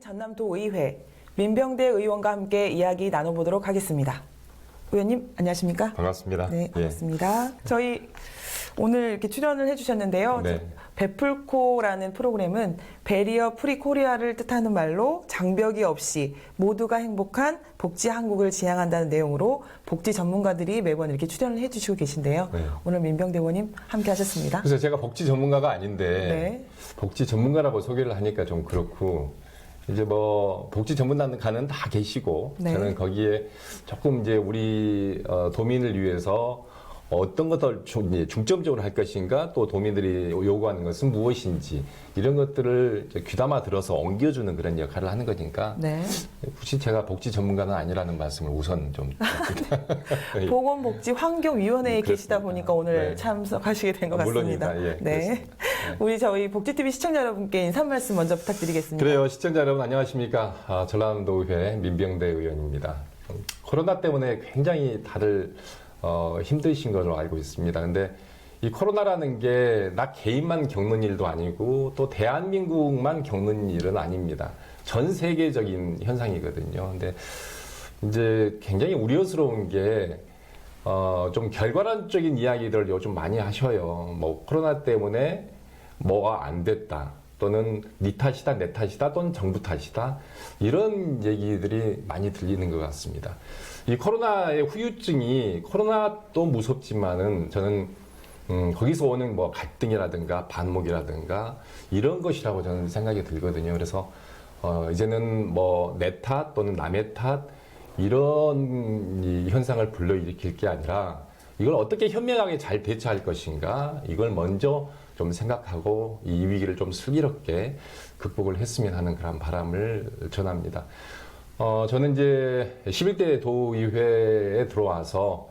전남도의회 민병대 의원과 함께 이야기 나눠보도록 하겠습니다. 의원님 안녕하십니까? 반갑습니다. 네, 반갑습니다. 저희 오늘 이렇게 출연을 해주셨는데요. 네. 베풀코라는 프로그램은 베리어 프리 코리아를 뜻하는 말로 장벽이 없이 모두가 행복한 복지 한국을 지향한다는 내용으로 복지 전문가들이 매번 이렇게 출연을 해주시고 계신데요. 네. 오늘 민병대 의원님 함께 하셨습니다. 그래서 제가 복지 전문가가 아닌데 네. 복지 전문가라고 소개를 하니까 좀 그렇고 이제 뭐 복지 전문가는 다 계시고 네. 저는 거기에 조금 이제 우리 도민을 위해서 어떤 것을 중점적으로 할 것인가 또 도민들이 요구하는 것은 무엇인지 이런 것들을 귀담아 들어서 옮겨주는 그런 역할을 하는 거니까 네. 굳이 제가 복지 전문가는 아니라는 말씀을 우선 좀 드립니다. 보건복지환경위원회에 계시다 보니까 오늘 네. 참석하시게 된 것 같습니다. 물론입니다. 예, 네. 그렇습니다. 네. 우리 저희 복지TV 시청자 여러분께 인사 말씀 먼저 부탁드리겠습니다. 그래요. 시청자 여러분 안녕하십니까. 전남도의회 민병대 의원입니다. 코로나 때문에 굉장히 다들 힘드신 걸로 알고 있습니다. 근데 이 코로나라는 게 나 개인만 겪는 일도 아니고 또 대한민국만 겪는 일은 아닙니다. 전 세계적인 현상이거든요. 근데 이제 굉장히 우려스러운 게 좀 결과론적인 이야기들을 요즘 많이 하셔요. 뭐 코로나 때문에 뭐가 안 됐다. 또는 네 탓이다, 내 탓이다, 또는 정부 탓이다. 이런 얘기들이 많이 들리는 것 같습니다. 이 코로나의 후유증이 코로나도 무섭지만은 저는 거기서 오는 뭐 갈등이라든가 반목이라든가 이런 것이라고 저는 생각이 들거든요. 그래서 이제는 뭐 내 탓 또는 남의 탓 이런 이 현상을 불러일으킬 게 아니라 이걸 어떻게 현명하게 잘 대처할 것인가 이걸 먼저 좀 생각하고 이 위기를 좀 슬기롭게 극복을 했으면 하는 그런 바람을 전합니다. 저는 이제 11대 도의회에 들어와서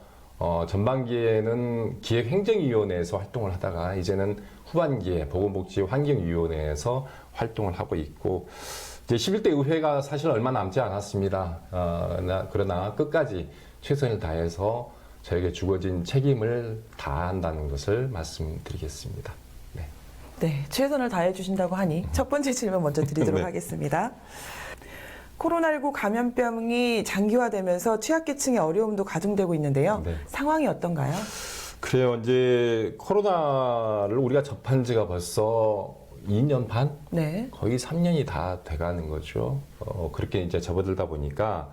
전반기에는 기획행정위원회에서 활동을 하다가 이제는 후반기에 보건복지환경위원회에서 활동을 하고 있고 이제 11대 의회가 사실 얼마 남지 않았습니다. 그러나 끝까지 최선을 다해서 저에게 주어진 책임을 다한다는 것을 말씀드리겠습니다. 네. 네, 최선을 다해 주신다고 하니 첫 번째 질문 먼저 드리도록 네. 하겠습니다. 코로나19 감염병이 장기화되면서 취약계층의 어려움도 가중되고 있는데요. 네. 상황이 어떤가요? 그래요. 이제 코로나를 우리가 접한 지가 벌써 2년 반? 네. 거의 3년이 다 돼가는 거죠. 그렇게 이제 접어들다 보니까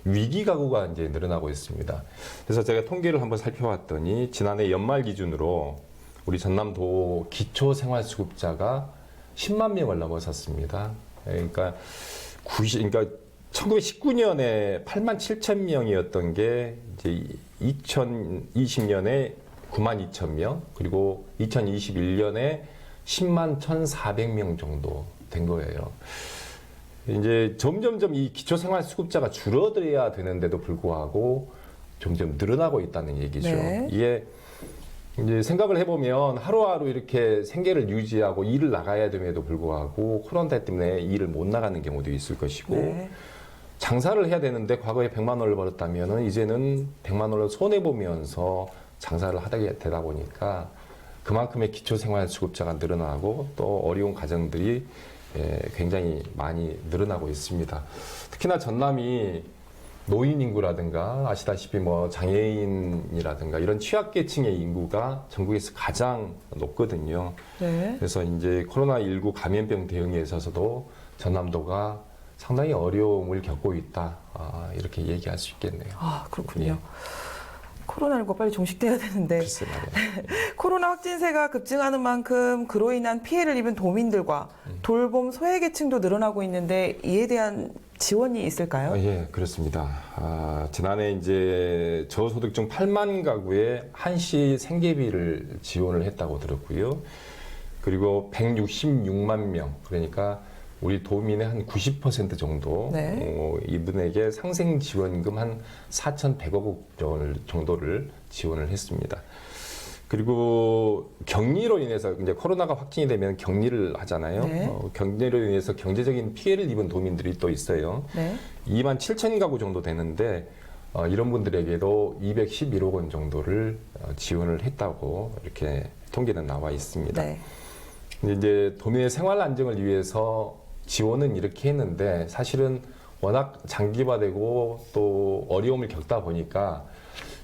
위기 가구가 이제 늘어나고 있습니다. 그래서 제가 통계를 한번 살펴봤더니 지난해 연말 기준으로 우리 전남도 기초생활수급자가 10만 명을 넘어섰습니다. 그러니까 1919년에 8만 7천 명이었던 게 이제 2020년에 9만 2천 명, 그리고 2021년에 10만 1,400명 정도 된 거예요. 이제 점점점 이 기초생활수급자가 줄어들어야 되는데도 불구하고 점점 늘어나고 있다는 얘기죠. 네. 이게 이제 생각을 해보면 하루하루 이렇게 생계를 유지하고 일을 나가야 됨에도 불구하고 코로나 때문에 일을 못 나가는 경우도 있을 것이고 네. 장사를 해야 되는데 과거에 100만 원을 벌었다면 이제는 100만 원을 손해보면서 장사를 하게 되다 보니까 그만큼의 기초생활수급자가 늘어나고 또 어려운 가정들이 굉장히 많이 늘어나고 있습니다. 특히나 전남이 노인 인구라든가 아시다시피 뭐 장애인이라든가 이런 취약계층의 인구가 전국에서 가장 높거든요. 네. 그래서 이제 코로나19 감염병 대응에 있어서도 전남도가 상당히 어려움을 겪고 있다. 이렇게 얘기할 수 있겠네요. 아, 그렇군요. 예. 코로나19 빨리 종식돼야 되는데 글쎄 말이에요. 코로나 확진세가 급증하는 만큼 그로 인한 피해를 입은 도민들과 돌봄 소외계층도 늘어나고 있는데 이에 대한 지원이 있을까요? 예, 그렇습니다. 지난해 이제 저소득층 8만 가구에 한시 생계비를 지원을 했다고 들었고요. 그리고 166만 명, 그러니까 우리 도민의 한 90% 정도 네. 이분에게 상생지원금 한 4,100억 원 정도를 지원을 했습니다. 그리고 격리로 인해서 이제 코로나가 확진이 되면 격리를 하잖아요. 네. 격리로 인해서 경제적인 피해를 입은 도민들이 또 있어요. 네. 2만 7천 가구 정도 되는데 이런 분들에게도 211억 원 정도를 지원을 했다고 이렇게 통계는 나와 있습니다. 네. 이제 도민의 생활 안정을 위해서 지원은 이렇게 했는데 사실은 워낙 장기화되고 또 어려움을 겪다 보니까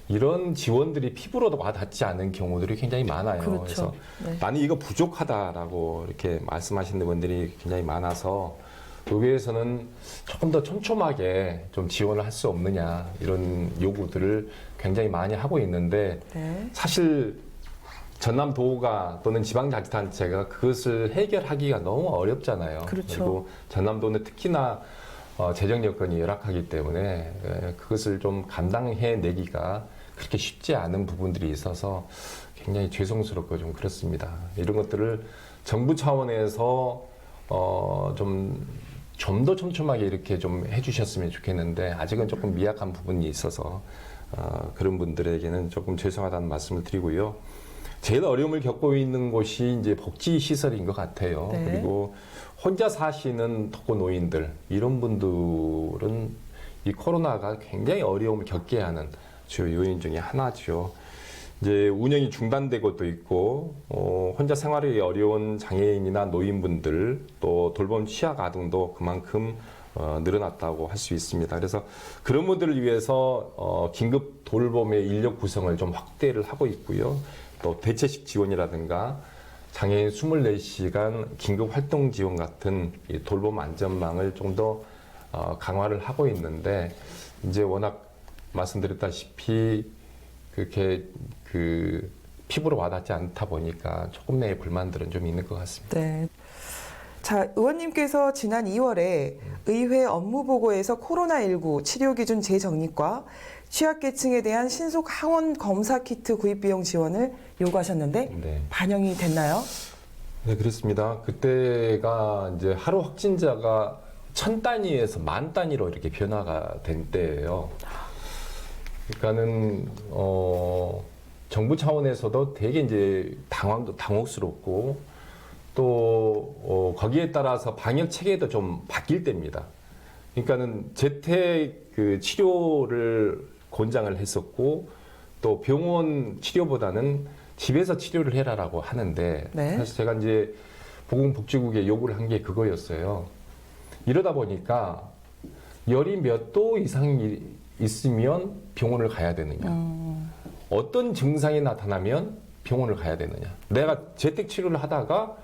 이런 지원들이 피부로도 와닿지 않은 경우들이 굉장히 많아요. 그렇죠. 그래서 네. 나는 이거 부족하다라고 이렇게 말씀하시는 분들이 굉장히 많아서 의회에서는 조금 더 촘촘하게 좀 지원을 할 수 없느냐 이런 요구들을 굉장히 많이 하고 있는데 네. 사실 전남도가 또는 지방자치단체가 그것을 해결하기가 너무 어렵잖아요. 그렇죠. 그리고 전남도는 특히나 재정 여건이 열악하기 때문에 그것을 좀 감당해내기가 그렇게 쉽지 않은 부분들이 있어서 굉장히 죄송스럽고 좀 그렇습니다. 이런 것들을 정부 차원에서 좀 더 촘촘하게 이렇게 좀 해주셨으면 좋겠는데 아직은 조금 미약한 부분이 있어서 그런 분들에게는 조금 죄송하다는 말씀을 드리고요. 제일 어려움을 겪고 있는 곳이 이제 복지 시설인 것 같아요. 네. 그리고 혼자 사시는 독거노인들 이런 분들은 이 코로나가 굉장히 어려움을 겪게 하는 주요 요인 중에 하나죠. 이제 운영이 중단되고 또 있고 혼자 생활이 어려운 장애인이나 노인분들 또 돌봄 취약 아동도 그만큼 늘어났다고 할 수 있습니다. 그래서 그런 분들을 위해서 긴급 돌봄의 인력 구성을 좀 확대를 하고 있고요. 또 대체식 지원이라든가 장애인 24시간 긴급 활동 지원 같은 이 돌봄 안전망을 좀 더 강화를 하고 있는데 이제 워낙 말씀드렸다시피 그렇게 피부로 와닿지 않다 보니까 조금의 불만들은 좀 있는 것 같습니다. 네. 자, 의원님께서 지난 2월에 의회 업무보고에서 코로나19 치료기준 재정립과 취약계층에 대한 신속 항원 검사 키트 구입 비용 지원을 요구하셨는데 네. 반영이 됐나요? 네, 그렇습니다. 그때가 이제 하루 확진자가 1000단위에서 10,000단위로 이렇게 변화가 된 때예요. 그러니까는 정부 차원에서도 되게 이제 당혹스럽고 또 거기에 따라서 방역 체계도 좀 바뀔 때입니다. 그러니까는 재택 그 치료를 권장을 했었고 또 병원 치료보다는 집에서 치료를 해라라고 하는데 네. 사실 제가 이제 보건복지국에 요구를 한 게 그거였어요. 이러다 보니까 열이 몇 도 이상이 있으면 병원을 가야 되느냐. 어떤 증상이 나타나면 병원을 가야 되느냐. 내가 재택 치료를 하다가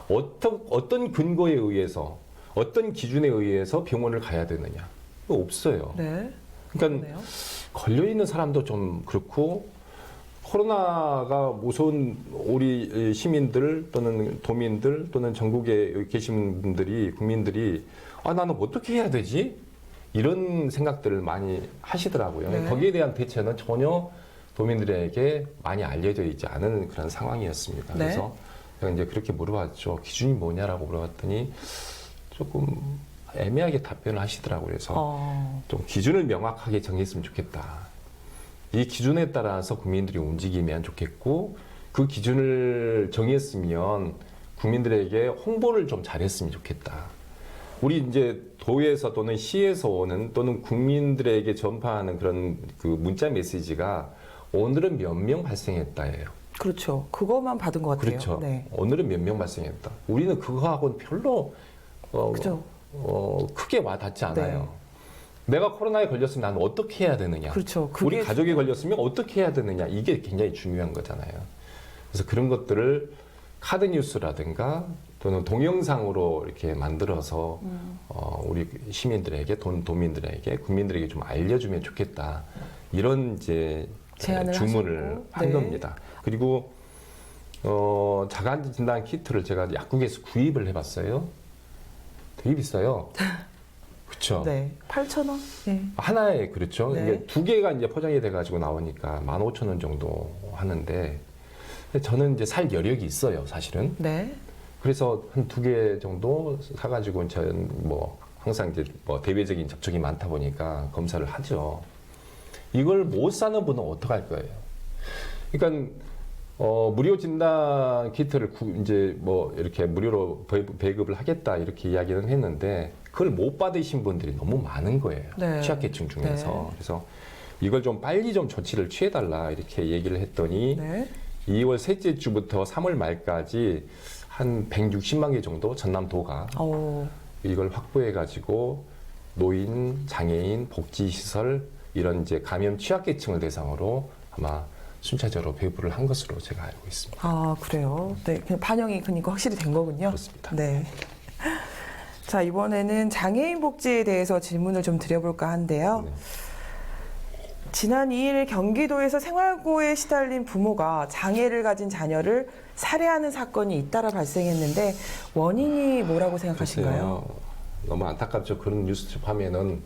어떤 근거에 의해서 어떤 기준에 의해서 병원을 가야 되느냐. 그거 없어요. 네. 그러니까 그러네요. 걸려있는 사람도 좀 그렇고 코로나가 무서운 우리 시민들 또는 도민들 또는 전국에 계신 분들이 국민들이 나는 어떻게 해야 되지? 이런 생각들을 많이 하시더라고요. 네. 거기에 대한 대처는 전혀 도민들에게 많이 알려져 있지 않은 그런 상황이었습니다. 네. 그래서 제가 이제 그렇게 물어봤죠. 기준이 뭐냐라고 물어봤더니 조금 애매하게 답변을 하시더라고요. 그래서 좀 기준을 명확하게 정했으면 좋겠다. 이 기준에 따라서 국민들이 움직이면 좋겠고 그 기준을 정했으면 국민들에게 홍보를 좀 잘했으면 좋겠다. 우리 이제 도에서 또는 시에서 오는 또는 국민들에게 전파하는 그런 그 문자 메시지가 오늘은 몇 명 발생했다예요. 그렇죠. 그것만 받은 것 같아요. 그렇죠. 네. 오늘은 몇 명 발생했다. 우리는 그거하고는 별로 그죠. 크게 와닿지 않아요. 네. 내가 코로나에 걸렸으면 나는 어떻게 해야 되느냐. 그렇죠. 우리 그게 가족이 걸렸으면 어떻게 해야 되느냐. 이게 굉장히 중요한 거잖아요. 그래서 그런 것들을 카드 뉴스라든가 또는 동영상으로 이렇게 만들어서 우리 시민들에게 도민들에게 국민들에게 좀 알려주면 좋겠다. 이런 이제 제안을 주문을 하셨고. 한 네. 겁니다. 그리고 자가 진단 키트를 제가 약국에서 구입을 해봤어요. 되게 비싸요. 그렇죠. 네. 8,000원? 네. 하나에 그렇죠. 네. 이게 두 개가 이제 포장이 돼가지고 나오니까 15,000원 정도 하는데 저는 이제 살 여력이 있어요, 사실은. 네. 그래서 한 2개 정도 사가지고 저는 뭐 항상 이제 뭐 대외적인 접촉이 많다 보니까 검사를 하죠. 이걸 못 사는 분은 어떡할 거예요? 그러니까 무료 진단 키트를 이제 뭐 이렇게 무료로 배급을 하겠다 이렇게 이야기는 했는데 그걸 못 받으신 분들이 너무 많은 거예요. 네. 취약계층 중에서. 네. 그래서 이걸 좀 빨리 좀 조치를 취해달라 이렇게 얘기를 했더니 네. 2월 셋째 주부터 3월 말까지 한 160만 개 정도 전남도가 이걸 확보해 가지고 노인, 장애인, 복지시설 이런 이제 감염 취약계층을 대상으로 아마 순차적으로 배부를 한 것으로 제가 알고 있습니다. 아, 그래요. 네, 그냥 반영이 그러니까 확실히 된 거군요. 그렇습니다. 네. 자, 이번에는 장애인 복지에 대해서 질문을 좀 드려볼까 한데요. 네. 지난 2일 경기도에서 생활고에 시달린 부모가 장애를 가진 자녀를 살해하는 사건이 잇따라 발생했는데 원인이 뭐라고 생각하신가요? 글쎄요. 너무 안타깝죠. 그런 뉴스 접하면은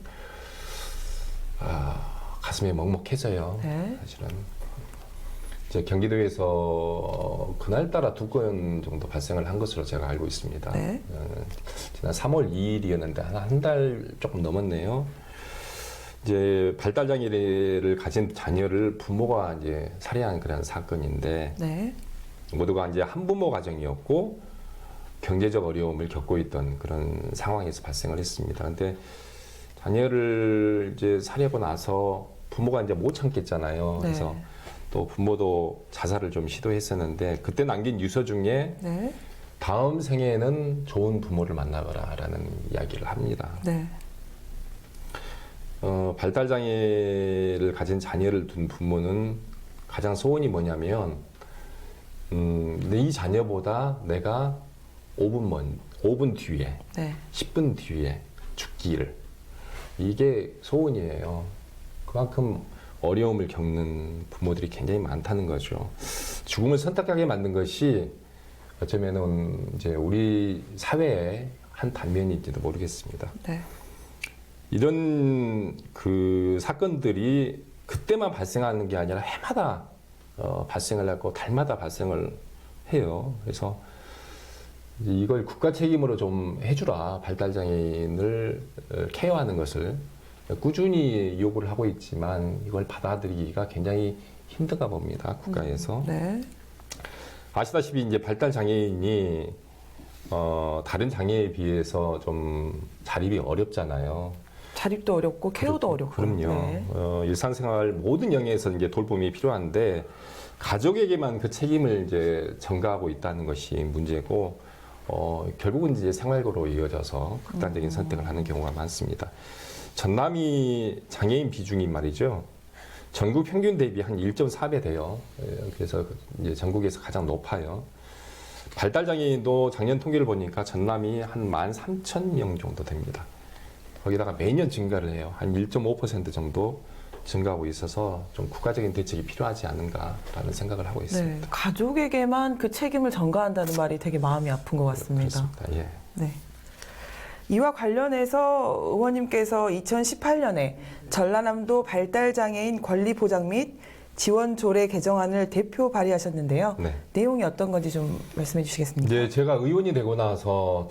가슴이 먹먹해져요. 네. 사실은 이제 경기도에서 그날따라 2건 정도 발생을 한 것으로 제가 알고 있습니다. 네. 지난 3월 2일이었는데 한 달 조금 넘었네요. 이제 발달 장애를 가진 자녀를 부모가 이제 살해한 그런 사건인데 네. 모두가 이제 한부모 가정이었고 경제적 어려움을 겪고 있던 그런 상황에서 발생을 했습니다. 근데 자녀를 이제 살해하고 나서 부모가 이제 못 참겠잖아요. 네. 그래서 또 부모도 자살을 좀 시도했었는데 그때 남긴 유서 중에 네. 다음 생에는 좋은 부모를 만나거라라는 이야기를 합니다. 네. 발달 장애를 가진 자녀를 둔 부모는 가장 소원이 뭐냐면 이 자녀보다 내가 5분 뒤에, 네. 10분 뒤에 죽기를. 이게 소원이에요. 그만큼 어려움을 겪는 부모들이 굉장히 많다는 거죠. 죽음을 선택하게 만든 것이 어쩌면은 이제 우리 사회의 한 단면인지도 모르겠습니다. 네. 이런 그 사건들이 그때만 발생하는 게 아니라 해마다 발생을 하고 달마다 발생을 해요. 그래서 이걸 국가 책임으로 좀 해주라. 발달장애인을 케어하는 것을 꾸준히 요구를 하고 있지만 이걸 받아들이기가 굉장히 힘든가 봅니다. 국가에서. 네. 아시다시피 이제 발달장애인이 다른 장애에 비해서 좀 자립이 어렵잖아요. 자립도 어렵고 케어도 어렵고. 그럼요. 네. 일상생활 모든 영역에서 이제 돌봄이 필요한데 가족에게만 그 책임을 이제 전가하고 있다는 것이 문제고 결국은 이제 생활고로 이어져서 극단적인 선택을 하는 경우가 많습니다. 전남이 장애인 비중이 말이죠. 전국 평균 대비 한 1.4배 돼요. 그래서 이제 전국에서 가장 높아요. 발달 장애인도 작년 통계를 보니까 전남이 한 13,000명 정도 됩니다. 거기다가 매년 증가를 해요. 한 1.5% 정도 증가하고 있어서 좀 국가적인 대책이 필요하지 않은가라는 생각을 하고 있습니다. 네. 가족에게만 그 책임을 전가한다는 말이 되게 마음이 아픈 것 같습니다. 그렇습니다. 예. 네. 이와 관련해서 의원님께서 2018년에 전라남도 발달장애인 권리보장 및 지원 조례 개정안을 대표 발의하셨는데요. 네. 내용이 어떤 건지 좀 말씀해 주시겠습니까? 이제 제가 의원이 되고 나서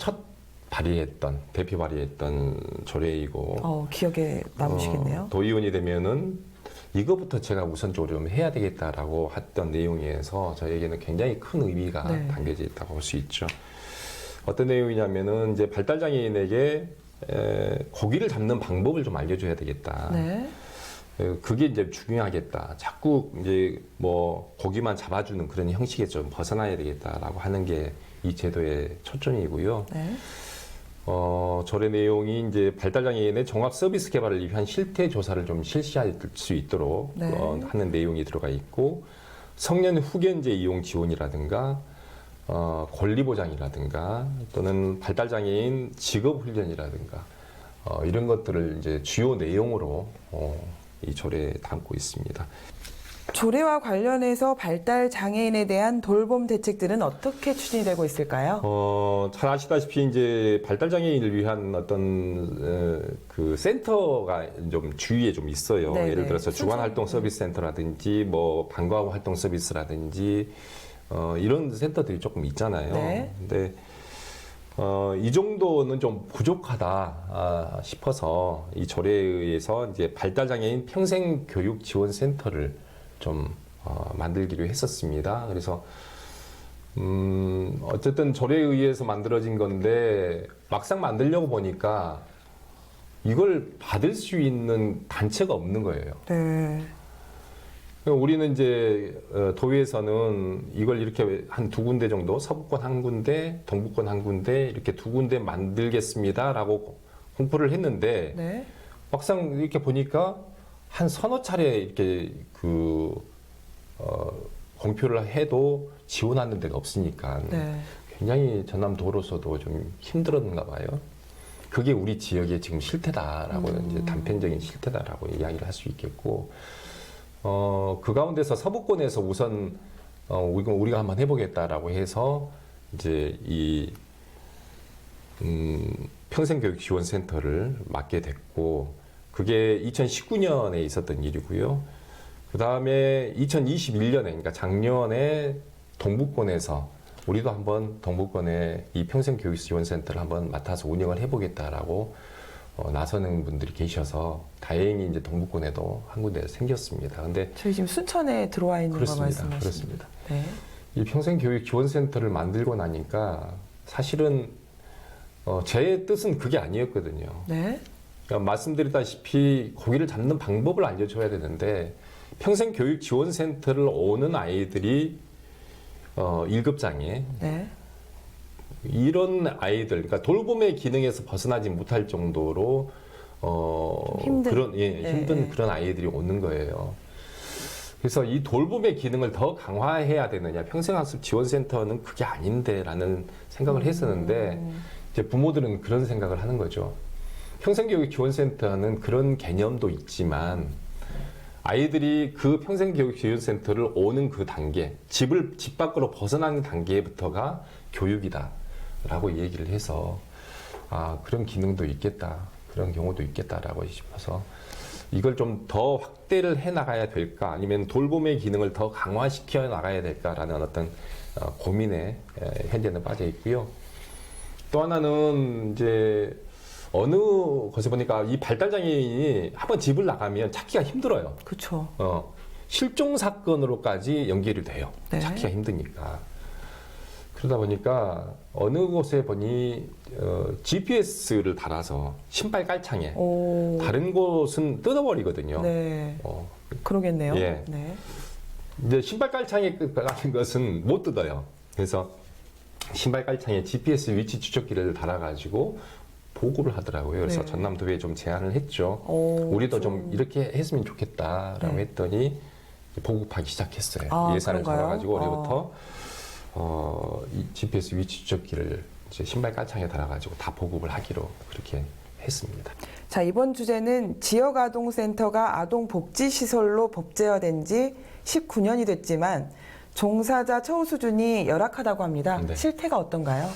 대표 발의했던 조례이고 기억에 남으시겠네요. 도의원이 되면은 이거부터 제가 우선적으로 좀 해야 되겠다라고 했던 내용에서 저에게는 굉장히 큰 의미가 네. 담겨져 있다고 볼 수 있죠. 어떤 내용이냐면은 이제 발달장애인에게 고기를 잡는 방법을 좀 알려줘야 되겠다. 네. 그게 이제 중요하겠다. 자꾸 이제 뭐 고기만 잡아주는 그런 형식에 좀 벗어나야 되겠다라고 하는 게 이 제도의 초점이고요. 네. 조례 내용이 이제 발달장애인의 종합 서비스 개발을 위한 실태 조사를 좀 실시할 수 있도록 네. 하는 내용이 들어가 있고 성년 후견제 이용 지원이라든가 권리 보장이라든가 또는 발달장애인 직업 훈련이라든가 이런 것들을 이제 주요 내용으로 이 조례에 담고 있습니다. 조례와 관련해서 발달 장애인에 대한 돌봄 대책들은 어떻게 추진이 되고 있을까요? 잘 아시다시피 이제 발달 장애인을 위한 어떤 그 센터가 좀 주위에 좀 있어요. 네네. 예를 들어서 주간 활동 서비스 센터라든지 뭐 방과 후 활동 서비스라든지 이런 센터들이 조금 있잖아요. 네. 근데 이 정도는 좀 부족하다 싶어서 이 조례에 의해서 이제 발달 장애인 평생 교육 지원 센터를 좀 만들기로 했었습니다. 그래서 어쨌든 조례에 의해서 만들어진 건데 막상 만들려고 보니까 이걸 받을 수 있는 단체가 없는 거예요. 네. 우리는 이제 도의에서는 이걸 이렇게 한 두 군데 정도, 서부권 한 군데, 동부권 한 군데 이렇게 두 군데 만들겠습니다라고 공포를 했는데 네. 막상 이렇게 보니까 한 서너 차례 이렇게 공표를 해도 지원하는 데가 없으니까 네. 굉장히 전남도로서도 좀 힘들었는가 봐요. 그게 우리 지역의 지금 실태다라고 이제 단편적인 실태다라고 이야기를 할 수 있겠고, 그 가운데서 서부권에서 우선 우리가 한번 해보겠다라고 해서 이제 이 평생교육지원센터를 맡게 됐고, 그게 2019년에 있었던 일이고요. 그 다음에 2021년에, 그러니까 작년에 동부권에서 우리도 한번 동부권에 이 평생교육지원센터를 한번 맡아서 운영을 해보겠다라고 나서는 분들이 계셔서 다행히 이제 동부권에도 한 군데 생겼습니다. 근데 저희 지금 순천에 들어와 있는 거 그렇습니다. 말씀하십니다. 네. 이 평생교육지원센터를 만들고 나니까 사실은 제 뜻은 그게 아니었거든요. 네. 그러니까 말씀드렸다시피 고기를 잡는 방법을 알려줘야 되는데 평생교육지원센터를 오는 아이들이 1급장애 네. 이런 아이들, 그러니까 돌봄의 기능에서 벗어나지 못할 정도로 힘든, 그런 힘든 네. 그런 아이들이 오는 거예요. 그래서 이 돌봄의 기능을 더 강화해야 되느냐, 평생학습 지원센터는 그게 아닌데라는 생각을 했었는데 이제 부모들은 그런 생각을 하는 거죠. 평생교육 지원센터는 그런 개념도 있지만 아이들이 그 평생교육 지원센터를 오는 그 단계, 집 밖으로 벗어나는 단계부터가 교육이다라고 얘기를 해서 그런 기능도 있겠다, 그런 경우도 있겠다라고 싶어서 이걸 좀 더 확대를 해 나가야 될까, 아니면 돌봄의 기능을 더 강화시켜 나가야 될까라는 어떤 고민에 현재는 빠져 있고요. 또 하나는 이제 어느 곳에 보니까 이 발달장애인이 한번 집을 나가면 찾기가 힘들어요. 그렇죠. 실종 사건으로까지 연결이 돼요. 네. 찾기가 힘드니까. 그러다 보니까 어느 곳에 보니 GPS를 달아서 신발 깔창에 오. 다른 곳은 뜯어버리거든요. 네. 어, 그러겠네요. 예. 네. 이제 신발 깔창에 같은 것은 못 뜯어요. 그래서 신발 깔창에 GPS 위치 추적기를 달아가지고 보고를 하더라고요. 그래서 네. 전남도에 좀 제안을 했죠. 오, 우리도 좀 이렇게 했으면 좋겠다라고 네. 했더니 보급하기 시작했어요. 예산을 그런가요? 잡아가지고 올해부터 이 GPS 위치 추적기를 이제 신발 깔창에 달아가지고 다 보급을 하기로 그렇게 했습니다. 자, 이번 주제는 지역아동센터가 아동복지시설로 법제화된 지 19년이 됐지만 종사자 처우 수준이 열악하다고 합니다. 네. 실태가 어떤가요?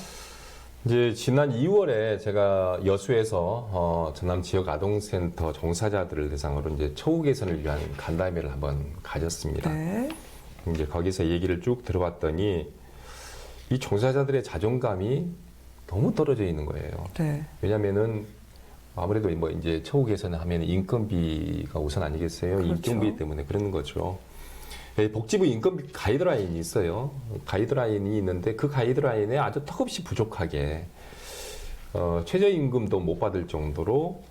이제 지난 2월에 제가 여수에서 전남 지역 아동센터 종사자들을 대상으로 이제 처우 개선을 위한 간담회를 한번 가졌습니다. 네. 이제 거기서 얘기를 쭉 들어봤더니 이 종사자들의 자존감이 너무 떨어져 있는 거예요. 네. 왜냐면은 아무래도 뭐 이제 처우 개선을 하면 인건비가 우선 아니겠어요? 그렇죠. 인건비 때문에 그러는 거죠. 복지부 인건비 가이드라인이 있어요. 가이드라인이 있는데 그 가이드라인에 아주 턱없이 부족하게 최저임금도 못 받을 정도로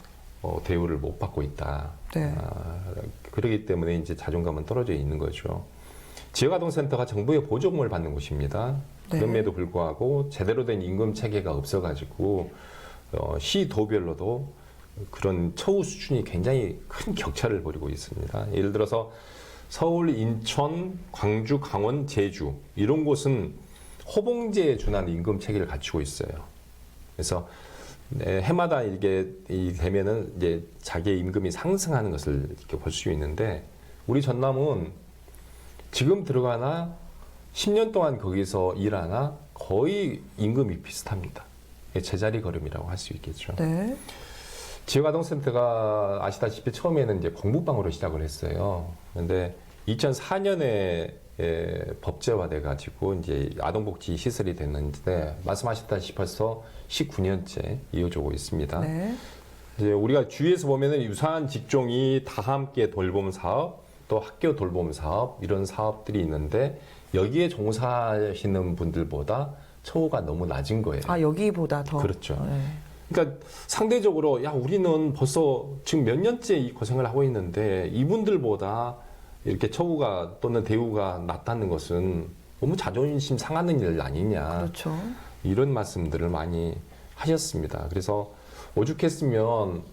대우를 못 받고 있다. 네. 그렇기 때문에 이제 자존감은 떨어져 있는 거죠. 지역아동센터가 정부의 보조금을 받는 곳입니다. 네. 그럼에도 불구하고 제대로 된 임금 체계가 없어가지고 시도별로도 그런 처우 수준이 굉장히 큰 격차를 벌이고 있습니다. 예를 들어서 서울, 인천, 광주, 강원, 제주 이런 곳은 호봉제에 준하는 임금 체계를 갖추고 있어요. 그래서 해마다 이게 되면은 이제 자기의 임금이 상승하는 것을 이렇게 볼 수 있는데 우리 전남은 지금 들어가나 10년 동안 거기서 일하나 거의 임금이 비슷합니다. 제자리 걸음이라고 할 수 있겠죠. 네. 지역아동센터가 아시다시피 처음에는 이제 공부방으로 시작을 했어요. 그런데 2004년에 법제화돼 가지고 이제 아동복지 시설이 됐는데 말씀하셨다시피 벌써 19년째 이어지고 있습니다. 네. 이제 우리가 주위에서 보면은 유사한 직종이 다 함께 돌봄 사업, 또 학교 돌봄 사업 이런 사업들이 있는데 여기에 종사하시는 분들보다 처우가 너무 낮은 거예요. 여기보다 더. 그렇죠. 네. 그러니까 상대적으로 우리는 벌써 지금 몇 년째 이 고생을 하고 있는데 이분들보다 이렇게 처우가 또는 대우가 낮다는 것은 너무 자존심 상하는 일 아니냐. 그렇죠. 이런 말씀들을 많이 하셨습니다. 그래서 오죽했으면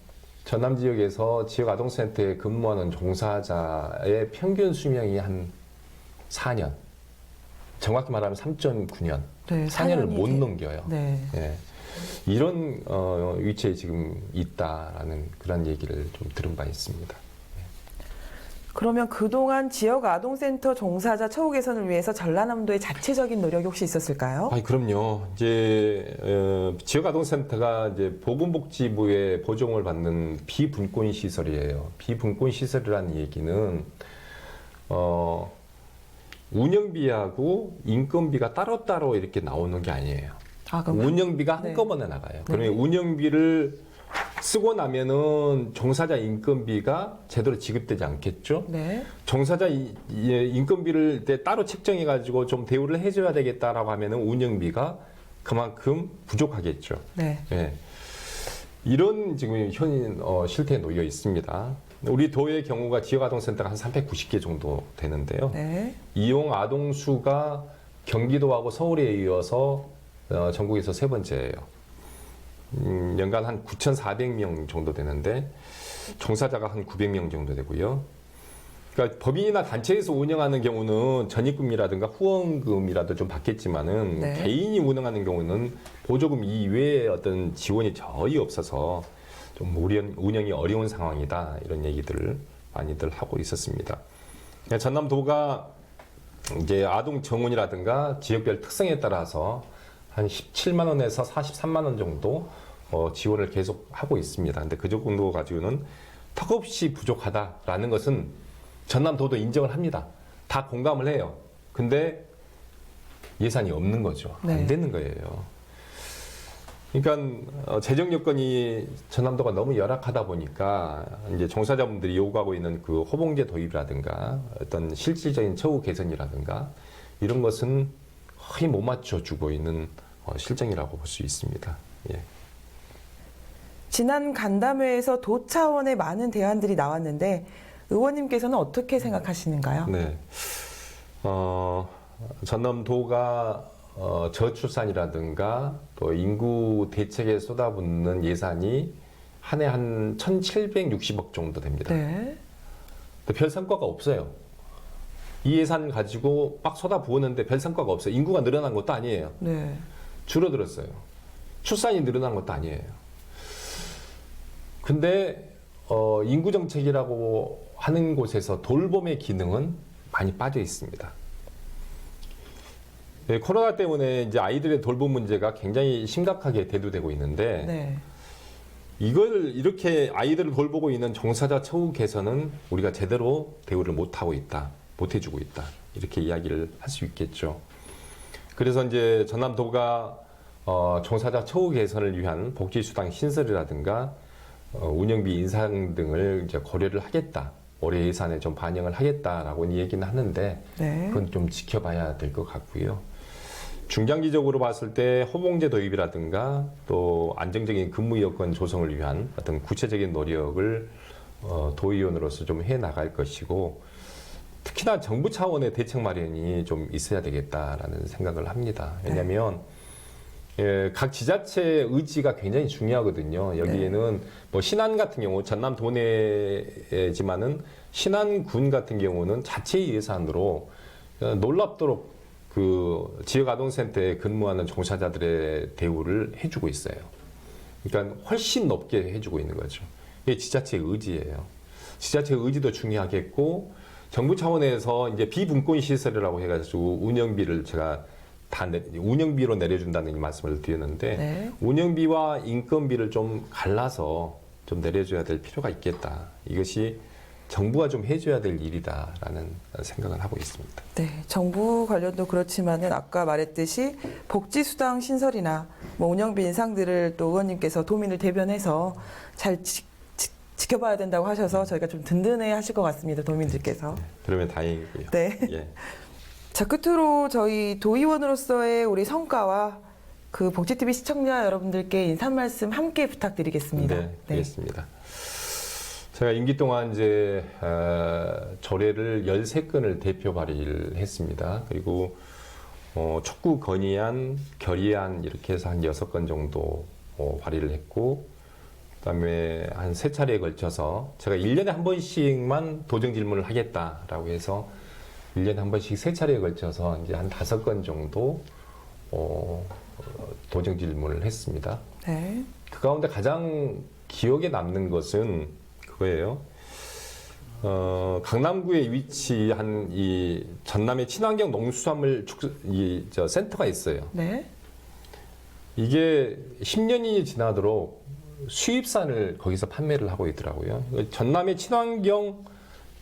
전남 지역에서 지역아동센터에 근무하는 종사자의 평균 수명이 한 4년, 정확히 말하면 3.9년, 네, 4년을 못 돼- 넘겨요. 네. 예. 이런 위치에 지금 있다라는 그런 얘기를 좀 들은 바 있습니다. 그러면 그동안 지역 아동센터 종사자 처우 개선을 위해서 전라남도의 자체적인 노력이 혹시 있었을까요? 아니, 그럼요. 이제 지역아동센터가 이제 보건복지부의 보정을 받는 비분권 시설이에요. 비분권 시설이라는 얘기는 운영비하고 인건비가 따로따로 이렇게 나오는 게 아니에요. 아, 그럼 운영비가 네. 한꺼번에 나가요. 네. 그러면 운영비를 쓰고 나면은 종사자 인건비가 제대로 지급되지 않겠죠? 네. 종사자 인건비를 따로 책정해 가지고 좀 대우를 해줘야 되겠다라고 하면은 운영비가 그만큼 부족하겠죠. 네. 예. 이런 지금 현 실태에 놓여 있습니다. 우리 도의 경우가 지역아동센터가 한 390개 정도 되는데요. 네. 이용 아동 수가 경기도하고 서울에 이어서 전국에서 세 번째예요. 연간 한 9,400명 정도 되는데 종사자가 한 900명 정도 되고요. 그러니까 법인이나 단체에서 운영하는 경우는 전입금이라든가 후원금이라도 좀 받겠지만은 네. 개인이 운영하는 경우는 보조금 이외에 어떤 지원이 거의 없어서 좀 운영이 어려운 상황이다, 이런 얘기들을 많이들 하고 있었습니다. 전남도가 이제 아동 정원이라든가 지역별 특성에 따라서 한 17만 원에서 43만 원 정도 지원을 계속 하고 있습니다. 근데 그 정도 가지고는 턱없이 부족하다라는 것은 전남도도 인정을 합니다. 다 공감을 해요. 근데 예산이 없는 거죠. 네. 안 되는 거예요. 그러니까 재정 여건이 전남도가 너무 열악하다 보니까 이제 종사자분들이 요구하고 있는 그 호봉제 도입이라든가 어떤 실질적인 처우 개선이라든가 이런 것은 거의 못 맞춰주고 있는 실정이라고 볼 수 있습니다. 예. 지난 간담회에서 도 차원의 많은 대안들이 나왔는데 의원님께서는 어떻게 생각하시는가요? 네. 전남도가 저출산이라든가 또 인구 대책에 쏟아붓는 예산이 한 해 한 1,760억 정도 됩니다. 네. 근데 별 성과가 없어요. 이 예산 가지고 막 쏟아부었는데 별 성과가 없어요. 인구가 늘어난 것도 아니에요. 네. 줄어들었어요. 출산이 늘어난 것도 아니에요. 근데 인구 정책이라고 하는 곳에서 돌봄의 기능은 많이 빠져 있습니다. 네, 코로나 때문에 이제 아이들의 돌봄 문제가 굉장히 심각하게 대두되고 있는데 네. 이걸 이렇게 아이들을 돌보고 있는 종사자 처우 개선은 우리가 제대로 대우를 못하고 있다, 못해주고 있다, 이렇게 이야기를 할 수 있겠죠. 그래서 이제 전남도가 종사자 처우 개선을 위한 복지수당 신설이라든가 운영비 인상 등을 이제 고려를 하겠다, 올해 예산에 좀 반영을 하겠다라고 얘기는 하는데 네. 그건 좀 지켜봐야 될 것 같고요. 중장기적으로 봤을 때 호봉제 도입이라든가 또 안정적인 근무 여건 조성을 위한 어떤 구체적인 노력을 도의원으로서 좀 해 나갈 것이고, 특히나 정부 차원의 대책 마련이 좀 있어야 되겠다라는 생각을 합니다. 왜냐하면 각 지자체의 의지가 굉장히 중요하거든요. 여기에는 뭐 신안 같은 경우 전남 도내지만은 신안군 같은 경우는 자체 예산으로 놀랍도록 그 지역아동센터에 근무하는 종사자들의 대우를 해주고 있어요. 그러니까 훨씬 높게 해주고 있는 거죠. 이게 지자체의 의지예요. 지자체의 의지도 중요하겠고, 정부 차원에서 이제 비분권 시설이라고 해가지고 운영비를 제가 운영비로 내려준다는 말씀을 드렸는데, 네. 운영비와 인건비를 좀 갈라서 좀 내려줘야 될 필요가 있겠다. 이것이 정부가 좀 해줘야 될 일이다라는 생각을 하고 있습니다. 네, 정부 관련도 그렇지만은 아까 말했듯이 복지수당 신설이나 뭐 운영비 인상들을 또 의원님께서 도민을 대변해서 잘 지켜봐야 된다고 하셔서 저희가 좀 든든해 하실 것 같습니다, 도민들께서. 그러면 다행이고요. 네. 예. 자, 끝으로 저희 도의원으로서의 우리 성과와 그 복지TV 시청자 여러분들께 인사 말씀 함께 부탁드리겠습니다. 네, 알겠습니다. 제가 임기 동안 이제 조례를 13건을 대표 발의를 했습니다. 그리고 촉구 건의안, 결의안 이렇게 해서 한 6건 정도 발의를 했고, 그다음에 한 3차례에 걸쳐서 제가 1년에 한 번씩만 도정 질문을 하겠다라고 해서 1년에 한 번씩 3차례에 걸쳐서 이제 한 5건 정도 도정 질문을 했습니다. 네. 그 가운데 가장 기억에 남는 것은 그거예요. 강남구에 위치한 이 전남의 친환경 농수산물 센터가 있어요. 네. 이게 10년이 지나도록 수입산을 거기서 판매를 하고 있더라고요. 전남의 친환경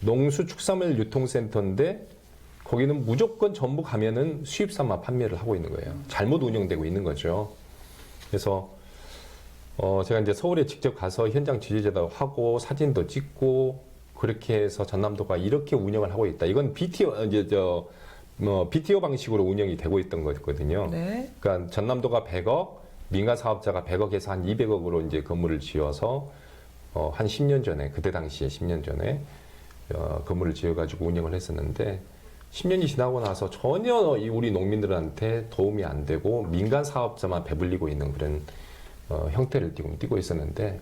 농수축산물 유통센터인데 거기는 무조건 전부 가면은 수입산만 판매를 하고 있는 거예요. 잘못 운영되고 있는 거죠. 그래서 제가 이제 서울에 직접 가서 현장 취재도 하고 사진도 찍고 그렇게 해서 전남도가 이렇게 운영을 하고 있다. 이건 BTO 방식으로 운영이 되고 있던 거거든요. 네. 그러니까 전남도가 100억, 민간 사업자가 100억에서 한 200억으로 이제 건물을 지어서 한 10년 전에, 그때 당시에 10년 전에 건물을 지어가지고 운영을 했었는데 10년이 지나고 나서 전혀 우리 농민들한테 도움이 안 되고 민간 사업자만 배불리고 있는 그런 형태를 띠고 있었는데,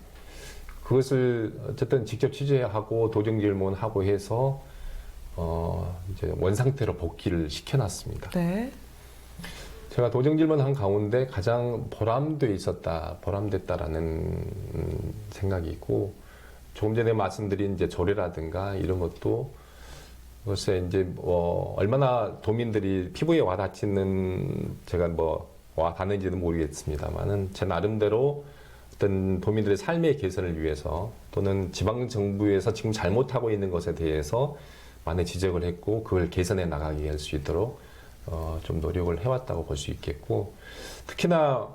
그것을 어쨌든 직접 취재하고 도정 질문하고 해서 이제 원상태로 복귀를 시켜놨습니다. 네. 제가 도정 질문한 가운데 가장 보람됐다라는 생각이 있고, 조금 전에 말씀드린 이제 조례라든가 이런 것도 글쎄 이제 얼마나 도민들이 피부에 와닿지는 제가 와닿는지는 모르겠습니다만은 제 나름대로 어떤 도민들의 삶의 개선을 위해서 또는 지방 정부에서 지금 잘못하고 있는 것에 대해서 많은 지적을 했고 그걸 개선해 나가게 할 수 있도록 좀 노력을 해왔다고 볼 수 있겠고, 특히나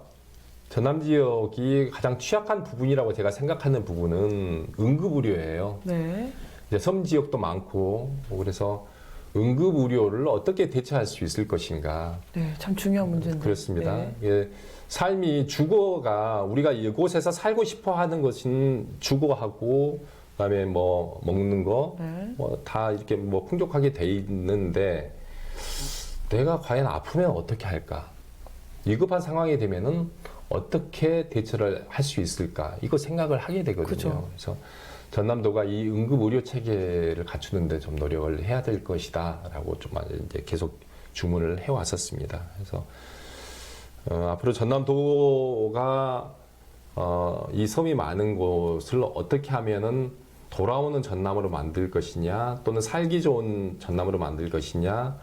전남 지역이 가장 취약한 부분이라고 제가 생각하는 부분은 응급의료예요. 네. 이제 섬 지역도 많고 그래서 응급의료를 어떻게 대처할 수 있을 것인가. 네, 참 중요한 문제인데. 그렇습니다. 네. 예, 삶이 주거가 우리가 이곳에서 살고 싶어 하는 것은 주거하고 그다음에 먹는 거 네. 다 이렇게 풍족하게 돼 있는데 내가 과연 아프면 어떻게 할까? 위급한 상황이 되면은 어떻게 대처를 할 수 있을까? 이거 생각을 하게 되거든요. 그죠. 그래서 전남도가 이 응급 의료 체계를 갖추는데 좀 노력을 해야 될 것이다라고 좀 이제 계속 주문을 해 왔었습니다. 그래서 앞으로 전남도가 이 섬이 많은 곳을 어떻게 하면은 돌아오는 전남으로 만들 것이냐, 또는 살기 좋은 전남으로 만들 것이냐,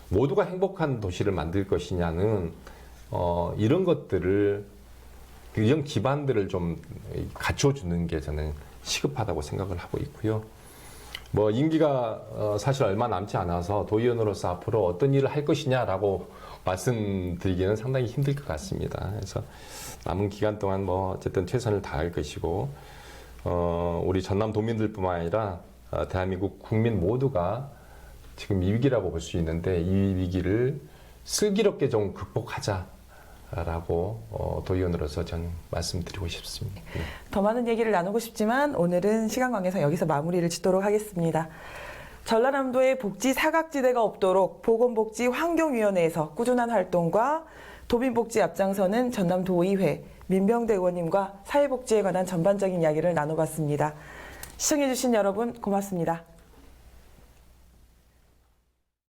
모두가 행복한 도시를 만들 것이냐는 이런 것들을, 이런 기반들을 좀 갖춰주는 게 저는 시급하다고 생각을 하고 있고요. 임기가 사실 얼마 남지 않아서 도의원으로서 앞으로 어떤 일을 할 것이냐라고 말씀드리기는 상당히 힘들 것 같습니다. 그래서 남은 기간 동안 어쨌든 최선을 다할 것이고, 우리 전남 도민들뿐만 아니라 대한민국 국민 모두가 지금 이 위기라고 볼 수 있는데 이 위기를 슬기롭게 좀 극복하자라고 도의원으로서 전 말씀드리고 싶습니다. 네. 더 많은 얘기를 나누고 싶지만 오늘은 시간 관계상 여기서 마무리를 짓도록 하겠습니다. 전라남도에 복지 사각지대가 없도록 보건복지환경위원회에서 꾸준한 활동과 도민복지 앞장서는 전남도의회 민병대 의원님과 사회복지에 관한 전반적인 이야기를 나눠봤습니다. 시청해주신 여러분 고맙습니다.